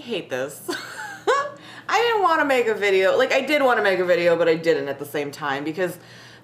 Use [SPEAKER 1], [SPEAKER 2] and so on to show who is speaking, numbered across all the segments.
[SPEAKER 1] hate this. I didn't want to make a video. Like, I did want to make a video, but I didn't at the same time because,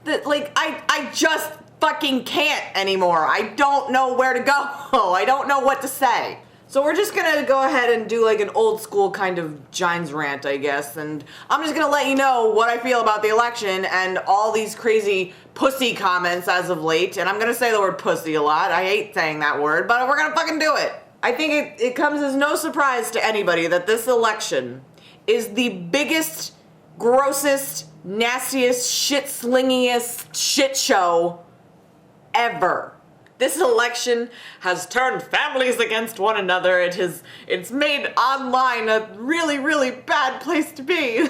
[SPEAKER 1] I just fucking can't anymore. I don't know where to go. I don't know what to say. So we're just gonna go ahead and do like an old school kind of Gines rant, I guess, and I'm just gonna let you know what I feel about the election and all these crazy pussy comments as of late, and I'm gonna say the word pussy a lot. I hate saying that word, but we're gonna fucking do it. I think it comes as no surprise to anybody that this election is the biggest, grossest, nastiest, shit-slingiest shit show ever. This election has turned families against one another. It's made online a really, really bad place to be.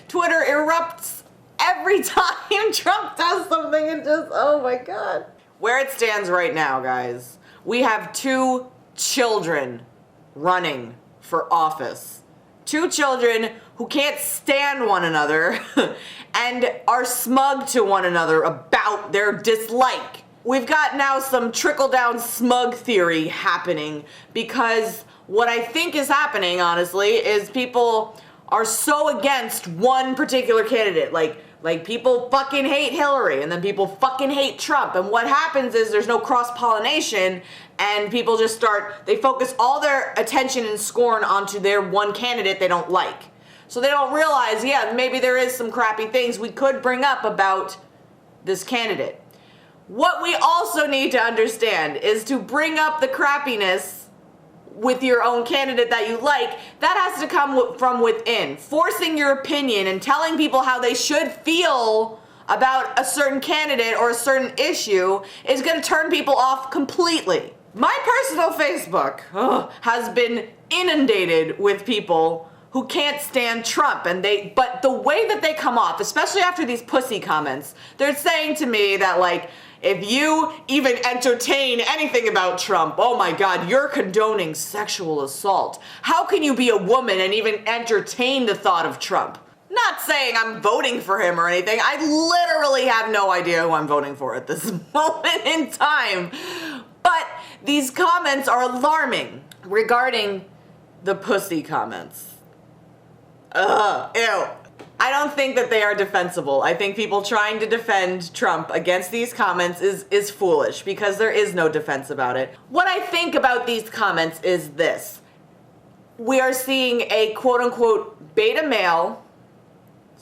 [SPEAKER 1] Twitter erupts every time Trump does something and just, oh my God. Where it stands right now, guys, we have 2 children running for office. 2 children who can't stand one another and are smug to one another about their dislike. We've got now some trickle-down smug theory happening because what I think is happening, honestly, is people are so against one particular candidate. Like people fucking hate Hillary and then people fucking hate Trump. And what happens is there's no cross-pollination and people just they focus all their attention and scorn onto their one candidate they don't like. So they don't realize, yeah, maybe there is some crappy things we could bring up about this candidate. What we also need to understand is to bring up the crappiness with your own candidate that you like, that has to come from within. Forcing your opinion and telling people how they should feel about a certain candidate or a certain issue is going to turn people off completely. My personal Facebook has been inundated with people who can't stand Trump, but the way that they come off, especially after these pussy comments, they're saying to me that, like, if you even entertain anything about Trump, oh my God, you're condoning sexual assault. How can you be a woman and even entertain the thought of Trump? Not saying I'm voting for him or anything. I literally have no idea who I'm voting for at this moment in time. But these comments are alarming regarding the pussy comments. Ew. I don't think that they are defensible. I think people trying to defend Trump against these comments is foolish because there is no defense about it. What I think about these comments is this. We are seeing a quote-unquote beta male,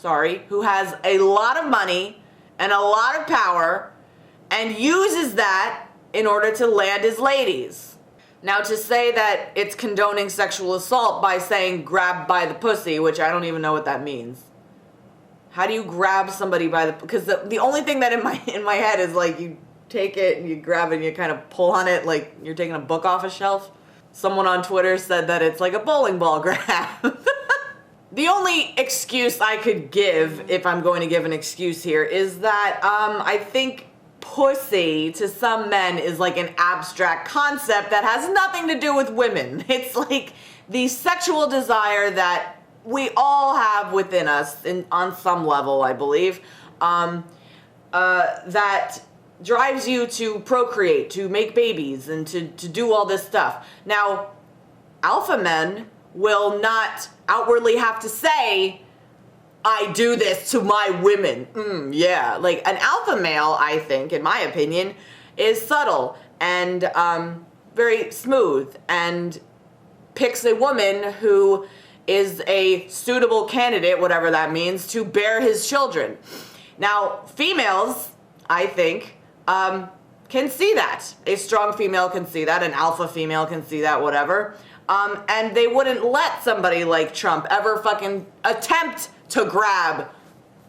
[SPEAKER 1] who has a lot of money and a lot of power and uses that in order to land his ladies. Now, to say that it's condoning sexual assault by saying grab by the pussy, which I don't even know what that means. How do you grab somebody by the... Because the only thing that in my head is like you take it and you grab it and you kind of pull on it like you're taking a book off a shelf. Someone on Twitter said that it's like a bowling ball grab. The only excuse I could give, if I'm going to give an excuse here, is that I think pussy to some men is like an abstract concept that has nothing to do with women. It's like the sexual desire that we all have within us on some level, I believe, that drives you to procreate, to make babies, and to do all this stuff. Now, alpha men will not outwardly have to say, I do this to my women. Yeah, like an alpha male, I think, in my opinion, is subtle and very smooth and picks a woman who is a suitable candidate, whatever that means, to bear his children. Now, females, I think, can see that. A strong female can see that. An alpha female can see that, whatever. And they wouldn't let somebody like Trump ever fucking attempt to grab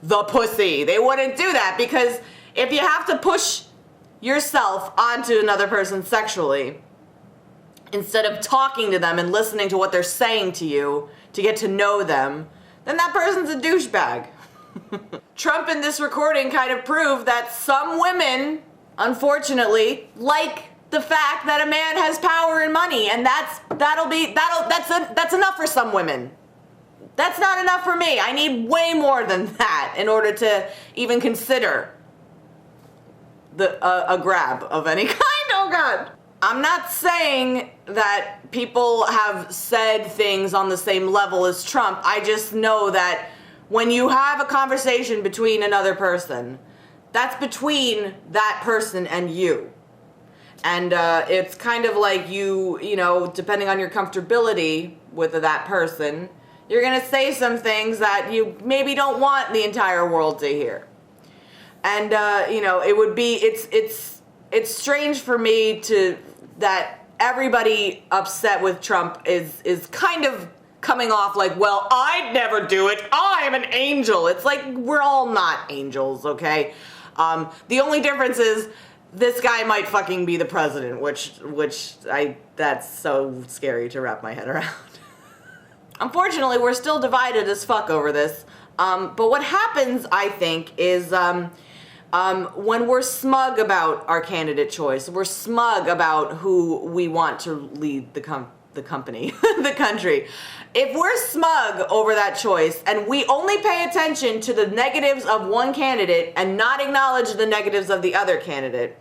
[SPEAKER 1] the pussy. They wouldn't do that because if you have to push yourself onto another person sexually, instead of talking to them and listening to what they're saying to you to get to know them, then that person's a douchebag. Trump in this recording kind of proved that some women, unfortunately, like the fact that a man has power and money, and that's enough for some women. That's not enough for me. I need way more than that in order to even consider a grab of any kind. Oh God. I'm not saying that people have said things on the same level as Trump. I just know that when you have a conversation between another person, that's between that person and you. And it's kind of like you know, depending on your comfortability with that person, you're going to say some things that you maybe don't want the entire world to hear. And, you know, it would be, it's strange for me that everybody upset with Trump is kind of coming off like, well, I'd never do it. I am an angel. It's like, we're all not angels, okay? The only difference is this guy might fucking be the president, which that's so scary to wrap my head around. Unfortunately, we're still divided as fuck over this. But what happens, I think, is when we're smug about our candidate choice, we're smug about who we want to lead the company, the country. If we're smug over that choice and we only pay attention to the negatives of one candidate and not acknowledge the negatives of the other candidate,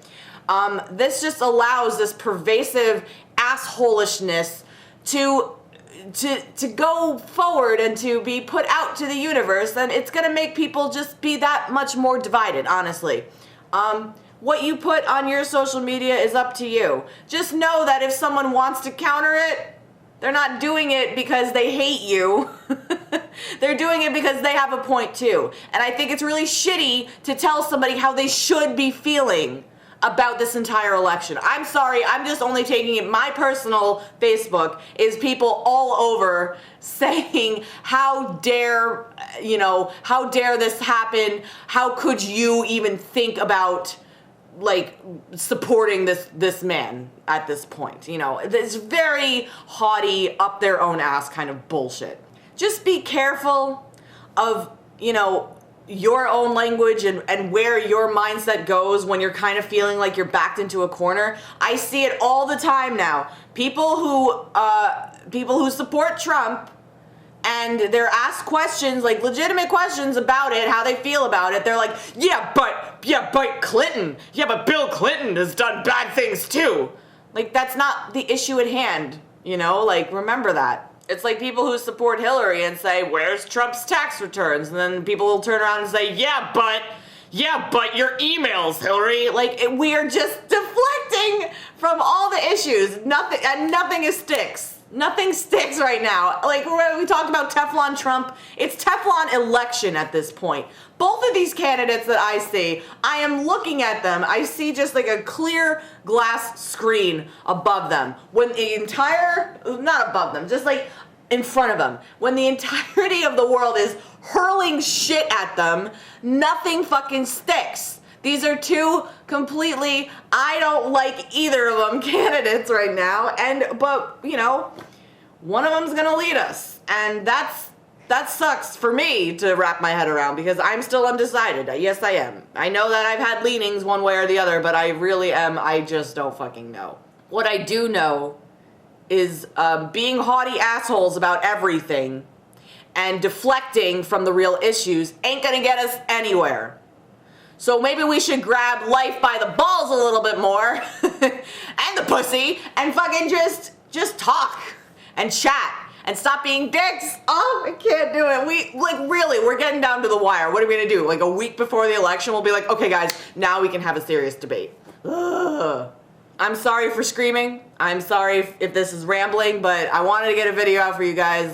[SPEAKER 1] this just allows this pervasive assholishness to go forward and to be put out to the universe, and it's gonna make people just be that much more divided, honestly. What you put on your social media is up to you. Just know that if someone wants to counter it, they're not doing it because they hate you. They're doing it because they have a point too. And I think it's really shitty to tell somebody how they should be feeling about this entire election. I'm sorry, I'm just only taking it. My personal Facebook is people all over saying, how dare, you know, how dare this happen? How could you even think about like supporting this man at this point? You know, this very haughty, up their own ass kind of bullshit. Just be careful of, you know, your own language and where your mindset goes when you're kind of feeling like you're backed into a corner. I see it all the time now. People who support Trump, and they're asked questions, like legitimate questions about it, how they feel about it. They're like, yeah, but Clinton. Yeah, but Bill Clinton has done bad things too. Like, that's not the issue at hand, you know? Like, remember that. It's like people who support Hillary and say, where's Trump's tax returns? And then people will turn around and say, yeah, but your emails, Hillary. Like, we are just deflecting from all the issues. Nothing sticks. Nothing sticks right now. Like, we talked about Teflon Trump. It's Teflon election at this point. Both of these candidates that I see, I am looking at them. I see just like a clear glass screen above them. When the entire, not above them, just like in front of them. When the entirety of the world is hurling shit at them, nothing fucking sticks. These are two completely, I don't like either of them candidates right now, but you know, one of them's gonna lead us, and that sucks for me to wrap my head around because I'm still undecided. Yes, I am. I know that I've had leanings one way or the other, but I really am. I just don't fucking know. What I do know is being haughty assholes about everything and deflecting from the real issues ain't gonna get us anywhere. So maybe we should grab life by the balls a little bit more and the pussy and fucking just talk and chat and stop being dicks. Oh, I can't do it. We're getting down to the wire. What are we gonna do? Like a week before the election, we'll be like, okay guys, now we can have a serious debate. Ugh. I'm sorry for screaming. I'm sorry if this is rambling, but I wanted to get a video out for you guys.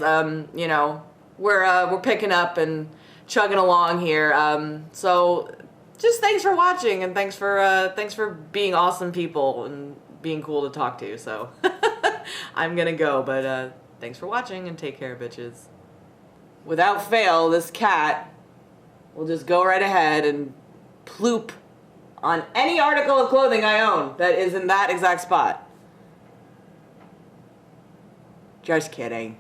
[SPEAKER 1] You know, we're picking up and chugging along here. So just thanks for watching, and thanks for being awesome people and being cool to talk to. So I'm gonna go, but thanks for watching and take care, bitches. Without fail, this cat will just go right ahead and ploop on any article of clothing I own that is in that exact spot. Just kidding.